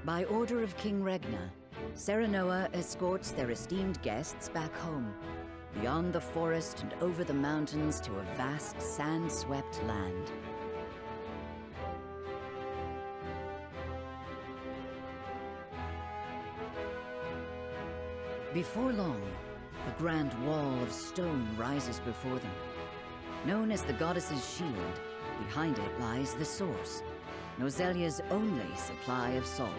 By order of King Regna, Serenoa escorts their esteemed guests back home, beyond the forest and over the mountains to a vast sand-swept land. Before long, a grand wall of stone rises before them. Known as the Goddess's Shield, behind it lies the source, Norzelia's only supply of salt.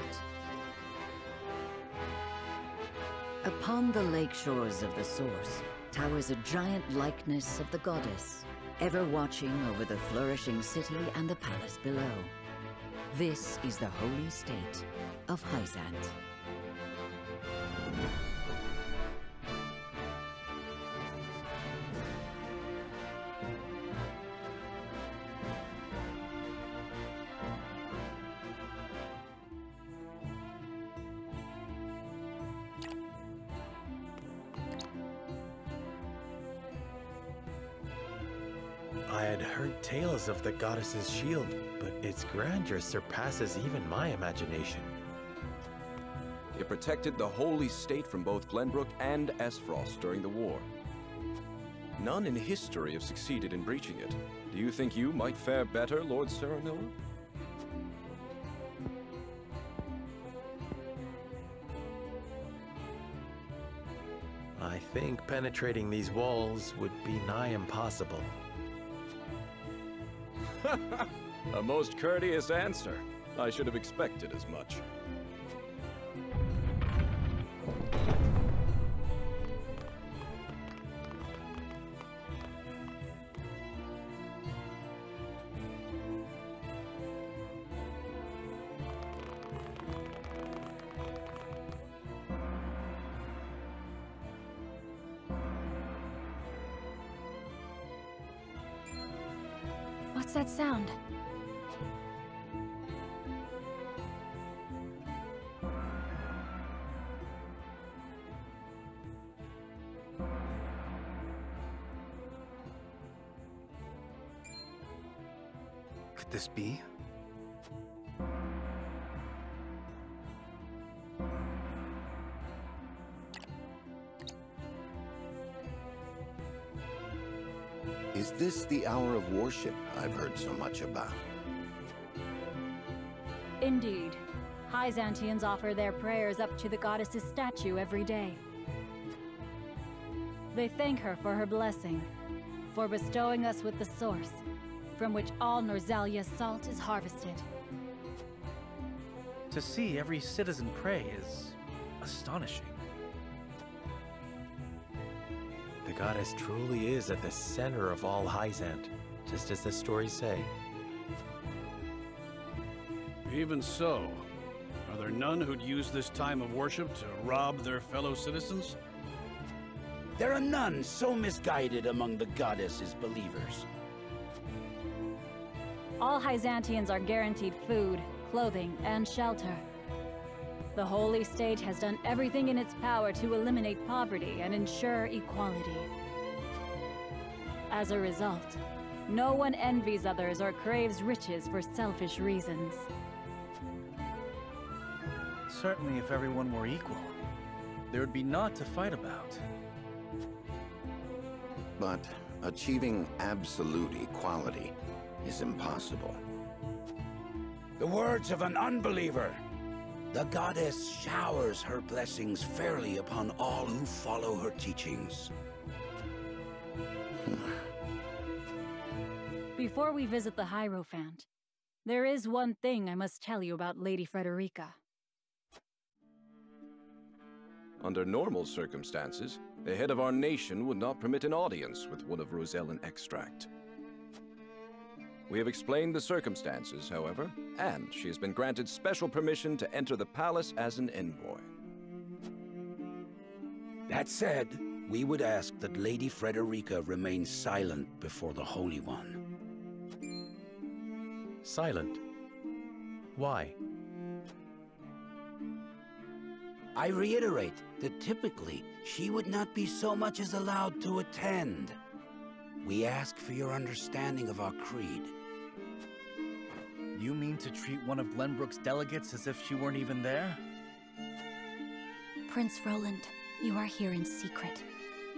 Upon the lake shores of the source towers a giant likeness of the goddess, ever watching over the flourishing city and the palace below. This is the holy state of Hyzant. I had heard tales of the Goddess's Shield, but its grandeur surpasses even my imagination. It protected the holy state from both Glenbrook and Esfrost during the war. None in history have succeeded in breaching it. Do you think you might fare better, Lord Serenoa? I think penetrating these walls would be nigh impossible. A most courteous answer. I should have expected as much. What's that sound? Could this be? Is this the hour of worship I've heard so much about? Indeed. Hyzantians offer their prayers up to the goddess's statue every day. They thank her for her blessing, for bestowing us with the source, from which all Norzelia's salt is harvested. To see every citizen pray is astonishing. The goddess truly is at the center of all Hyzant, just as the stories say. Even so, are there none who'd use this time of worship to rob their fellow citizens? There are none so misguided among the goddess's believers. All Hyzantians are guaranteed food, clothing, and shelter. The holy state has done everything in its power to eliminate poverty and ensure equality. As a result, no one envies others or craves riches for selfish reasons. Certainly if everyone were equal, there would be naught to fight about. But achieving absolute equality is impossible. The words of an unbeliever. The goddess showers her blessings fairly upon all who follow her teachings. Before we visit the Hierophant, there is one thing I must tell you about Lady Frederica. Under normal circumstances, the head of our nation would not permit an audience with one of Rosellan extract. We have explained the circumstances, however, and she has been granted special permission to enter the palace as an envoy. That said, we would ask that Lady Frederica remain silent before the Holy One. Silent? Why? I reiterate that typically she would not be so much as allowed to attend. We ask for your understanding of our creed. You mean to treat one of Glenbrook's delegates as if she weren't even there? Prince Roland, you are here in secret.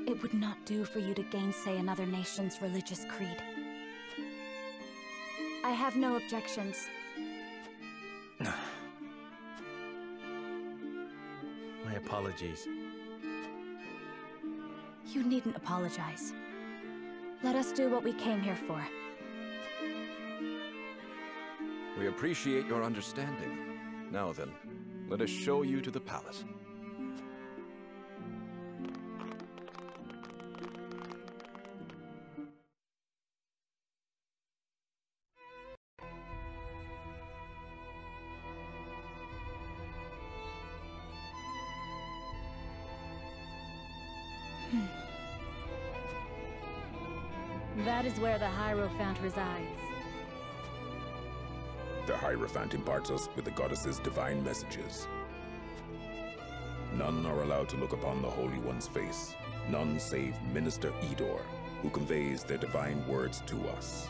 It would not do for you to gainsay another nation's religious creed. I have no objections. My apologies. You needn't apologize. Let us do what we came here for. We appreciate your understanding. Now then, let us show you to the palace. That is where the Hierophant resides. The Hierophant imparts us with the goddess's divine messages. None are allowed to look upon the Holy One's face. None save Minister Edor, who conveys their divine words to us.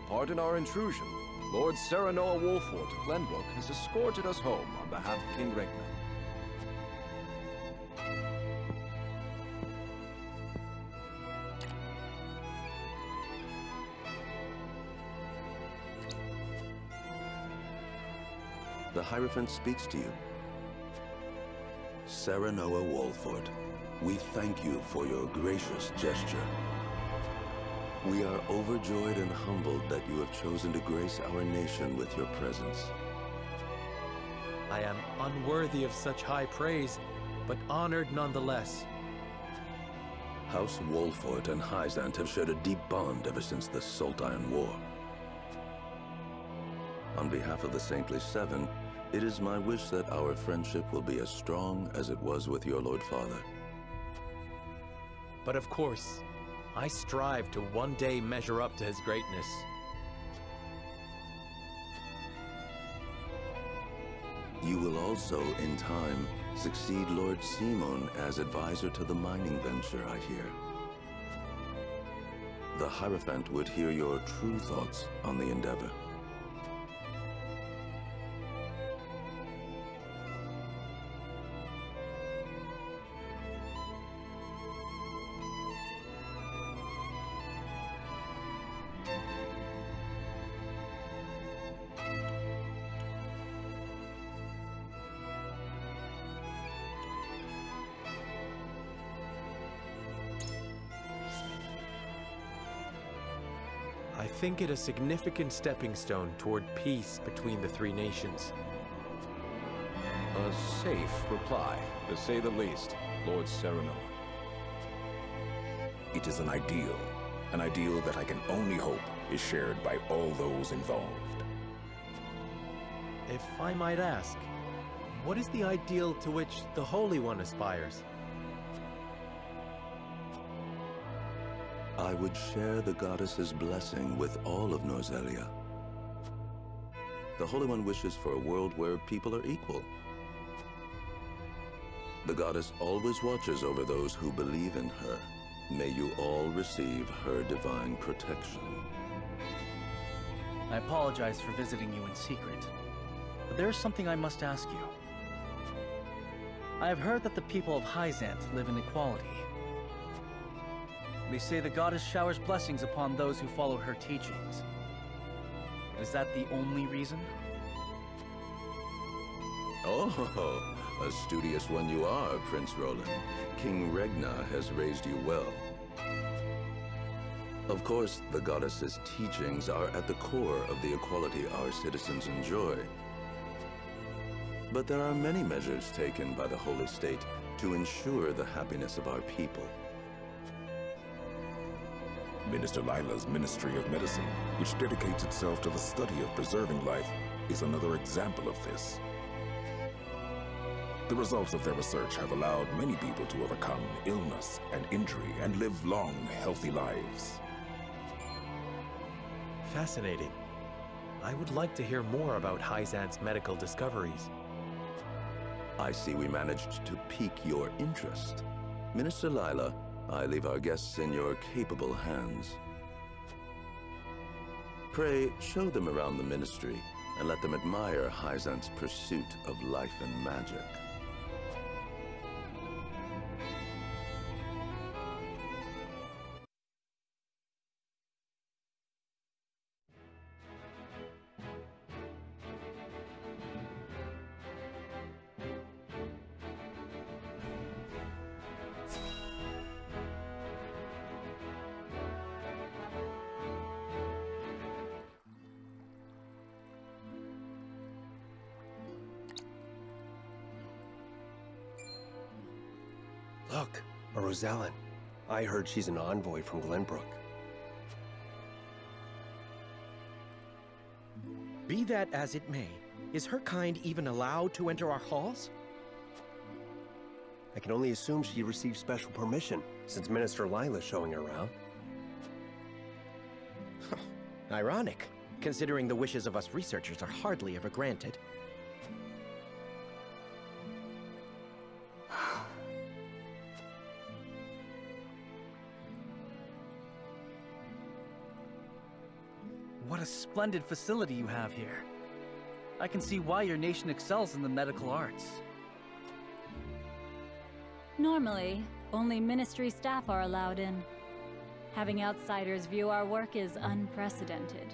Pardon our intrusion. Lord Serenoa Wolfort of Glenbrook has escorted us home on behalf of King Regna. The Hierophant speaks to you. Serenoa Wolfort, we thank you for your gracious gesture. We are overjoyed and humbled that you have chosen to grace our nation with your presence. I am unworthy of such high praise, but honored nonetheless. House Wolfort and Hyzant have shared a deep bond ever since the Sultan War. On behalf of the Saintly Seven, it is my wish that our friendship will be as strong as it was with your Lord Father. But of course, I strive to one day measure up to his greatness. You will also, in time, succeed Lord Simon as advisor to the mining venture, I hear. The Hierophant would hear your true thoughts on the endeavor. I think it a significant stepping stone toward peace between the three nations. A safe reply, to say the least, Lord Serenoa. It is an ideal that I can only hope is shared by all those involved. If I might ask, what is the ideal to which the Holy One aspires? I would share the goddess's blessing with all of Norzelia. The Holy One wishes for a world where people are equal. The goddess always watches over those who believe in her. May you all receive her divine protection. I apologize for visiting you in secret, but there is something I must ask you. I have heard that the people of Hyzant live in equality. They say the goddess showers blessings upon those who follow her teachings. But is that the only reason? Oh, a studious one you are, Prince Roland. King Regna has raised you well. Of course, the goddess's teachings are at the core of the equality our citizens enjoy. But there are many measures taken by the Holy State to ensure the happiness of our people. Minister Lila's Ministry of Medicine, which dedicates itself to the study of preserving life, is another example of this. The results of their research have allowed many people to overcome illness and injury and live long, healthy lives. Fascinating. I would like to hear more about Hyzant's medical discoveries. I see we managed to pique your interest. Minister Lila, I leave our guests in your capable hands. Pray, show them around the Ministry, and let them admire Hyzant's pursuit of life and magic. Look, a Rosellan. I heard she's an envoy from Glenbrook. Be that as it may, is her kind even allowed to enter our halls? I can only assume she received special permission, since Minister Lila's showing her around. Ironic, considering the wishes of us researchers are hardly ever granted. What a splendid facility you have here. I can see why your nation excels in the medical arts. Normally, only Ministry staff are allowed in. Having outsiders view our work is unprecedented.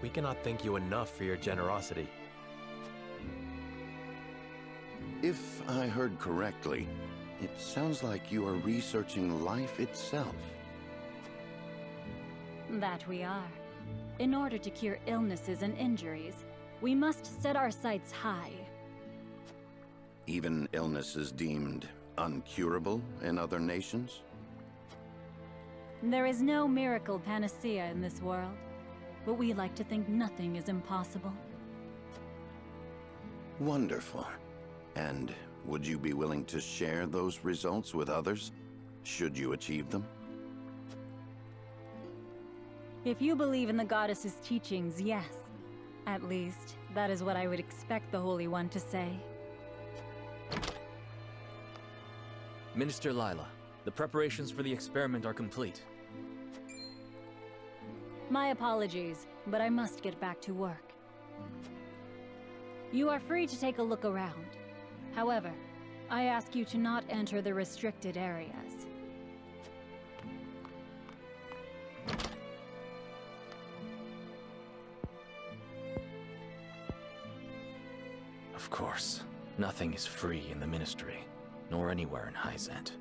We cannot thank you enough for your generosity. If I heard correctly, it sounds like you are researching life itself. That we are. In order to cure illnesses and injuries, we must set our sights high. Even illnesses deemed uncurable in other nations? There is no miracle panacea in this world, but we like to think nothing is impossible. Wonderful. And would you be willing to share those results with others, should you achieve them? If you believe in the goddess's teachings, yes. At least, that is what I would expect the Holy One to say. Minister Lila, the preparations for the experiment are complete. My apologies, but I must get back to work. You are free to take a look around. However, I ask you to not enter the restricted areas. Of course, nothing is free in the Ministry, nor anywhere in Hyzant.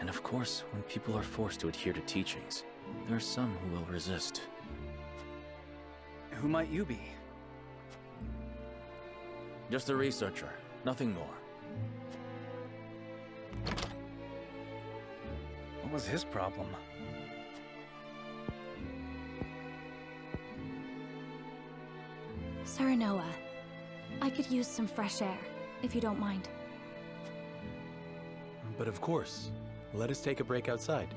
And of course, when people are forced to adhere to teachings, there are some who will resist. Who might you be? Just a researcher, nothing more. What was his problem? Sir Noah, I could use some fresh air, if you don't mind. But of course, let us take a break outside.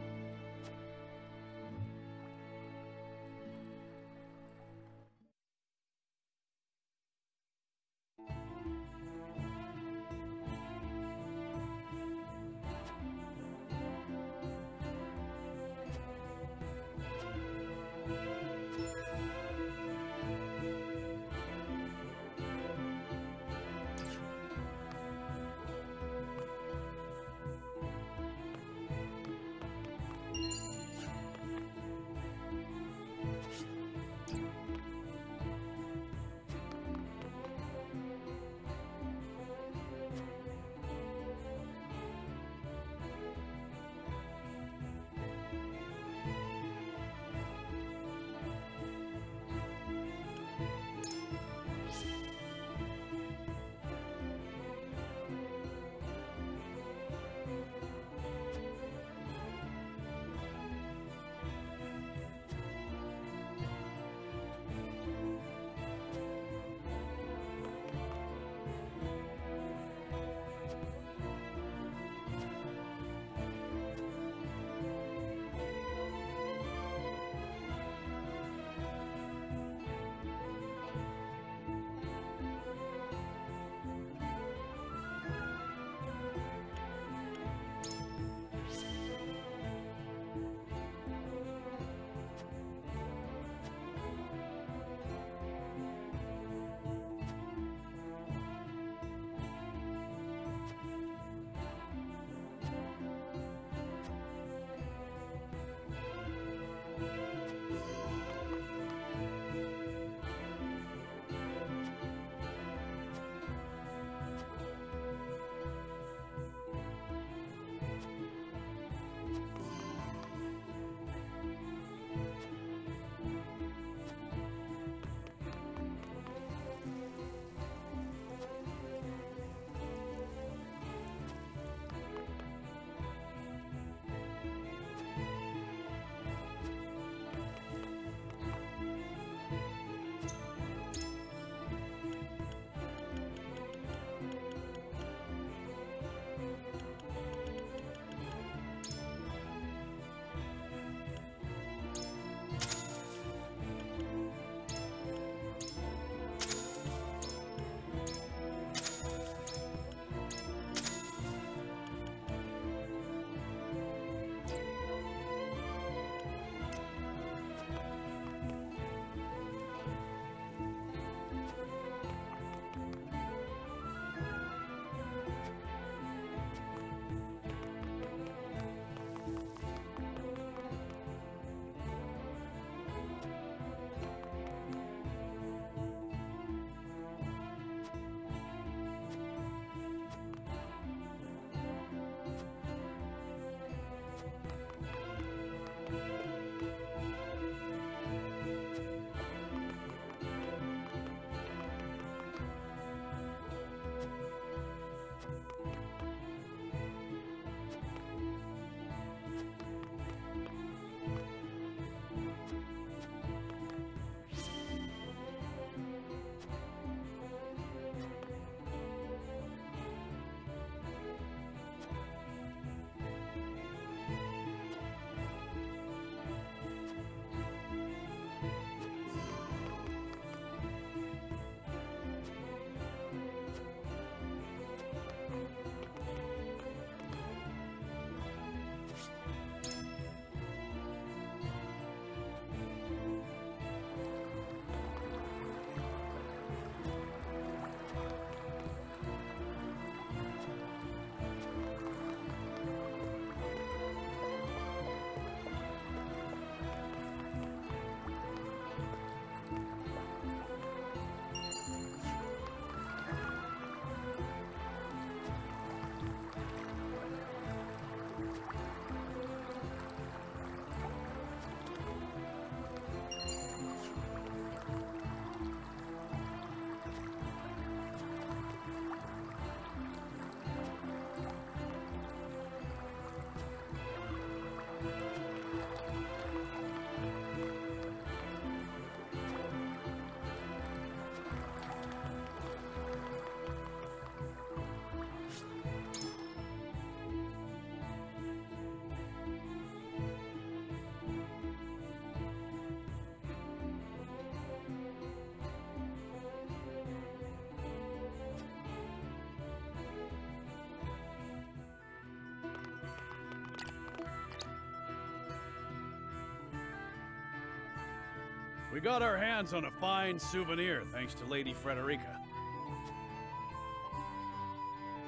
We got our hands on a fine souvenir thanks to Lady Frederica.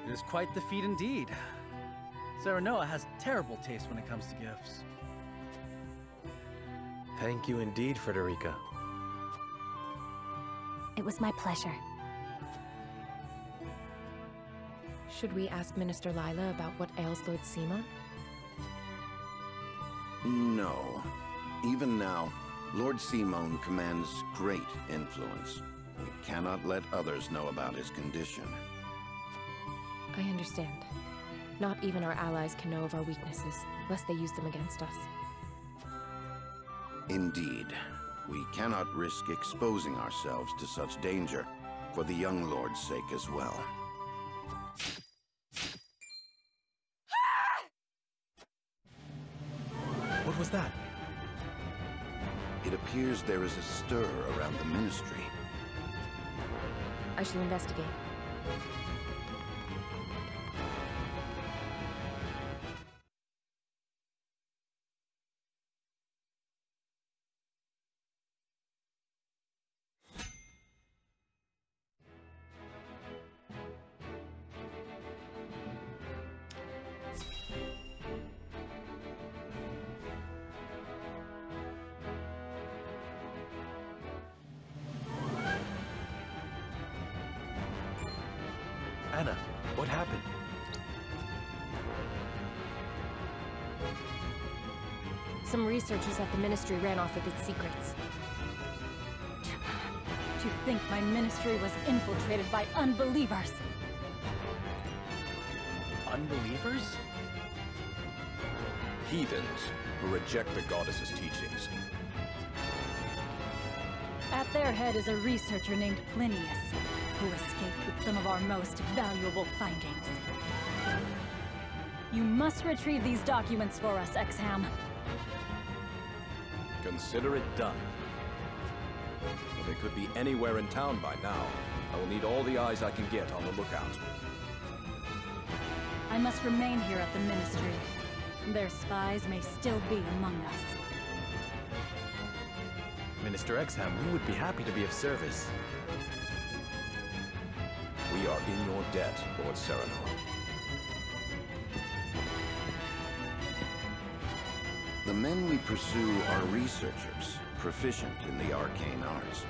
It is quite the feat indeed. Serenoa has terrible taste when it comes to gifts. Thank you indeed, Frederica. It was my pleasure. Should we ask Minister Lila about what ails Lord Simon? No. Even now, Lord Simon commands great influence. We cannot let others know about his condition. I understand. Not even our allies can know of our weaknesses, lest they use them against us. Indeed. We cannot risk exposing ourselves to such danger, for the young lord's sake as well. What was that? It appears there is a stir around the ministry. I shall investigate. Anna, what happened? Some researchers at the Ministry ran off with its secrets. To think my ministry was infiltrated by unbelievers! Unbelievers? Heathens who reject the goddess's teachings. At their head is a researcher named Plinius, who escaped with some of our most valuable findings. You must retrieve these documents for us, Exham. Consider it done. Well, they could be anywhere in town by now. I will need all the eyes I can get on the lookout. I must remain here at the Ministry. Their spies may still be among us. Minister Exham, we would be happy to be of service. We are in your debt, Lord Serenoa. The men we pursue are researchers, proficient in the arcane arts.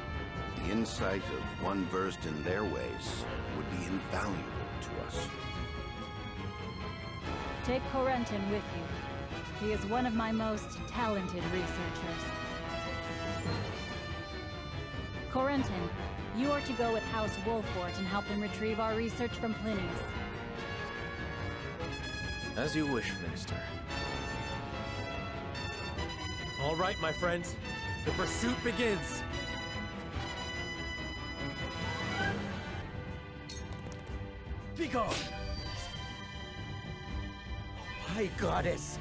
The insight of one versed in their ways would be invaluable to us. Take Corentin with you. He is one of my most talented researchers. Corentin, you are to go with House Wolfort and help them retrieve our research from Plinius. As you wish, Minister. All right, my friends. The pursuit begins. Be gone! My goddess!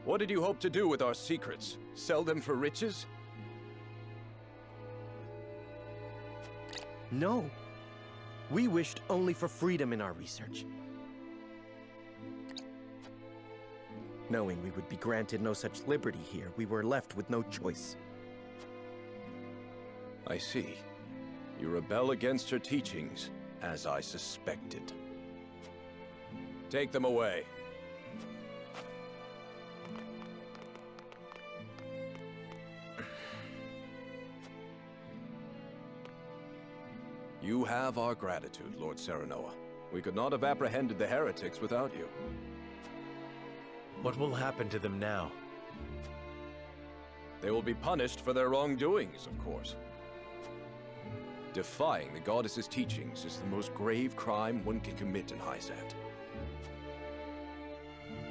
What did you hope to do with our secrets? Sell them for riches? No. We wished only for freedom in our research. Knowing we would be granted no such liberty here, we were left with no choice. I see. You rebel against her teachings, as I suspected. Take them away. You have our gratitude, Lord Serenoa. We could not have apprehended the heretics without you. What will happen to them now? They will be punished for their wrongdoings, of course. Defying the goddess's teachings is the most grave crime one can commit in Hyzant.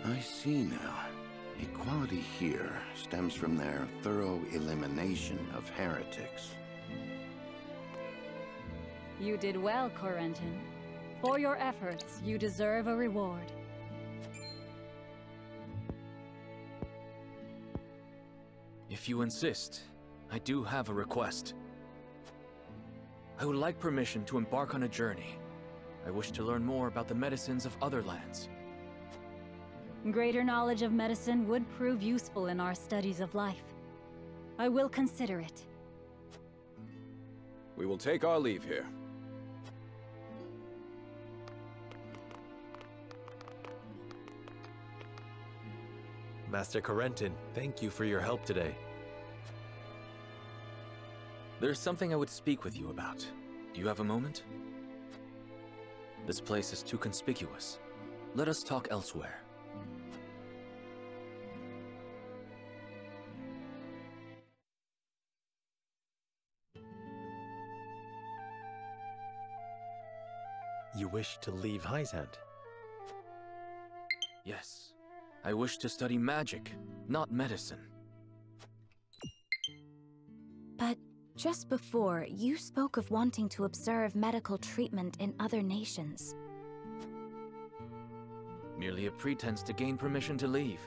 I see now. Equality here stems from their thorough elimination of heretics. You did well, Corentin. For your efforts, you deserve a reward. If you insist, I do have a request. I would like permission to embark on a journey. I wish to learn more about the medicines of other lands. Greater knowledge of medicine would prove useful in our studies of life. I will consider it. We will take our leave here. Master Corentin, thank you for your help today. There's something I would speak with you about. Do you have a moment? This place is too conspicuous. Let us talk elsewhere. You wish to leave Hyzant? Yes. I wish to study magic, not medicine. But just before, you spoke of wanting to observe medical treatment in other nations. Merely a pretense to gain permission to leave.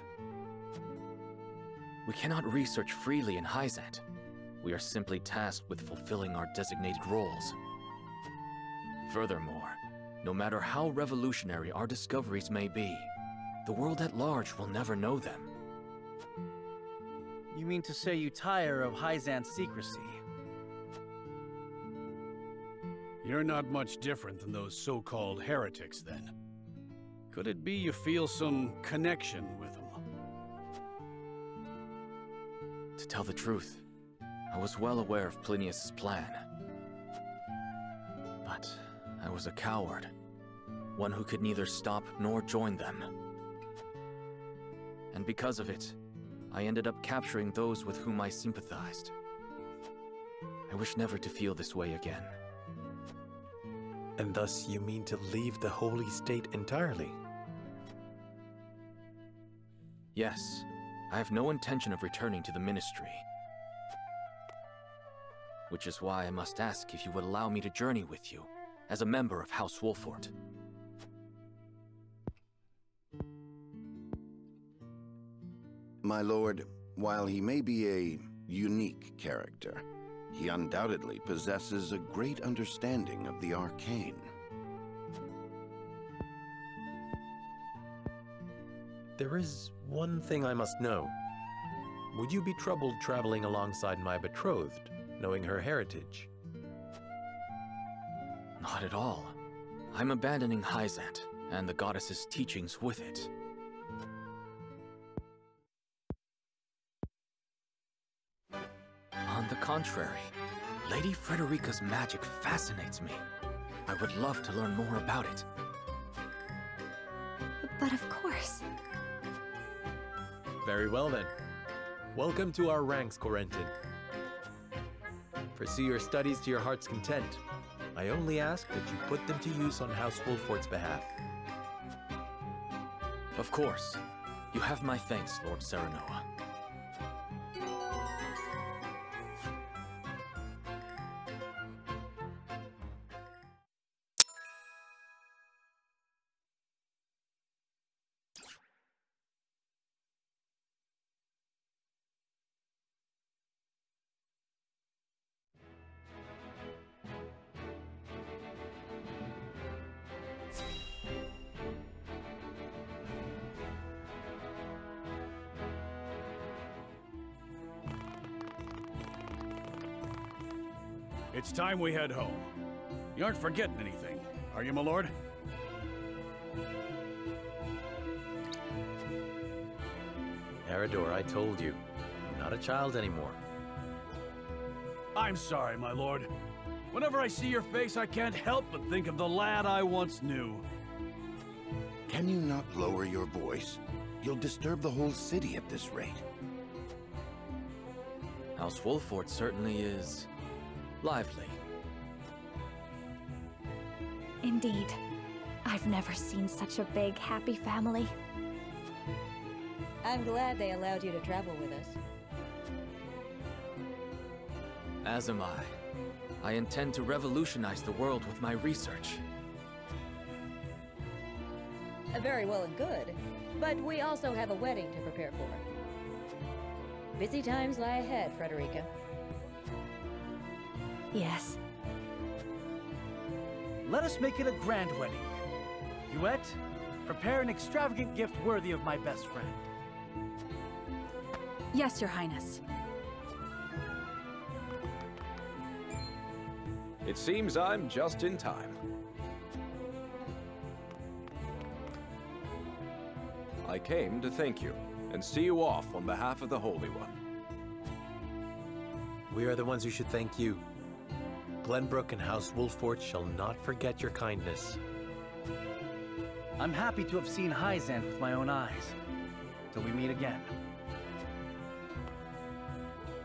We cannot research freely in Hyzant. We are simply tasked with fulfilling our designated roles. Furthermore, no matter how revolutionary our discoveries may be, the world at large will never know them. You mean to say you tire of Hyzant's secrecy? You're not much different than those so-called heretics, then. Could it be you feel some connection with them? To tell the truth, I was well aware of Plinius' plan. But I was a coward, one who could neither stop nor join them. And because of it, I ended up capturing those with whom I sympathized. I wish never to feel this way again. And thus you mean to leave the Holy State entirely? Yes, I have no intention of returning to the Ministry. Which is why I must ask if you would allow me to journey with you, as a member of House Wolfort. My lord, while he may be a unique character, he undoubtedly possesses a great understanding of the arcane. There is one thing I must know. Would you be troubled traveling alongside my betrothed, knowing her heritage? Not at all. I'm abandoning Hyzant, and the goddess's teachings with it. On the contrary, Lady Frederica's magic fascinates me. I would love to learn more about it. But of course. Very well then. Welcome to our ranks, Corentin. Pursue your studies to your heart's content. I only ask that you put them to use on House Wolfort's behalf. Of course. You have my thanks, Lord Serenoa. It's time we head home. You aren't forgetting anything, are you, my lord? Erador, I told you, I'm not a child anymore. I'm sorry, my lord. Whenever I see your face, I can't help but think of the lad I once knew. Can you not lower your voice? You'll disturb the whole city at this rate. House Wolfort certainly is lively. Indeed. I've never seen such a big, happy family. I'm glad they allowed you to travel with us. As am I. I intend to revolutionize the world with my research. Very well and good, but we also have a wedding to prepare for. Busy times lie ahead, Frederica. Yes. Let us make it a grand wedding. Huette, prepare an extravagant gift worthy of my best friend. Yes, Your Highness. It seems I'm just in time. I came to thank you and see you off on behalf of the Holy One. We are the ones who should thank you. Glenbrook and House Wolfort shall not forget your kindness. I'm happy to have seen Hyzant with my own eyes. Till we meet again.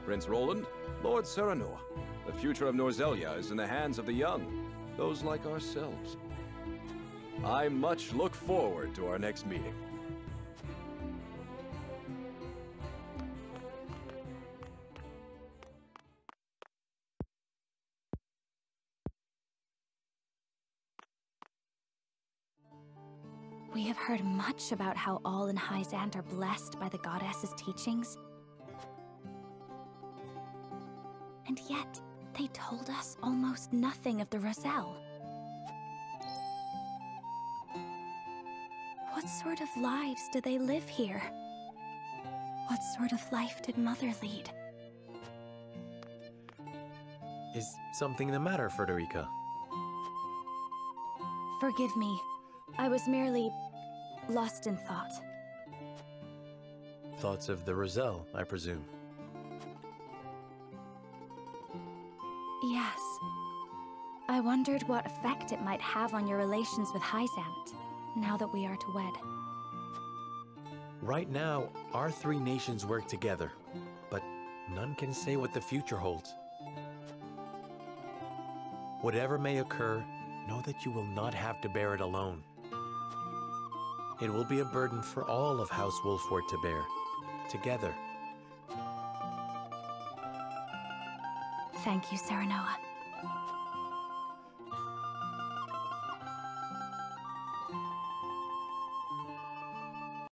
Prince Roland, Lord Serenoa, the future of Norzelia is in the hands of the young, those like ourselves. I much look forward to our next meeting. We have heard much about how all in Hyzant are blessed by the goddess's teachings. And yet, they told us almost nothing of the Roselle. What sort of lives do they live here? What sort of life did Mother lead? Is something the matter, Frederica? Forgive me. I was merely lost in thought. Thoughts of the Roselle, I presume. Yes. I wondered what effect it might have on your relations with Hyzant, now that we are to wed. Right now, our three nations work together, but none can say what the future holds. Whatever may occur, know that you will not have to bear it alone. It will be a burden for all of House Wolfort to bear, together. Thank you, Serenoa.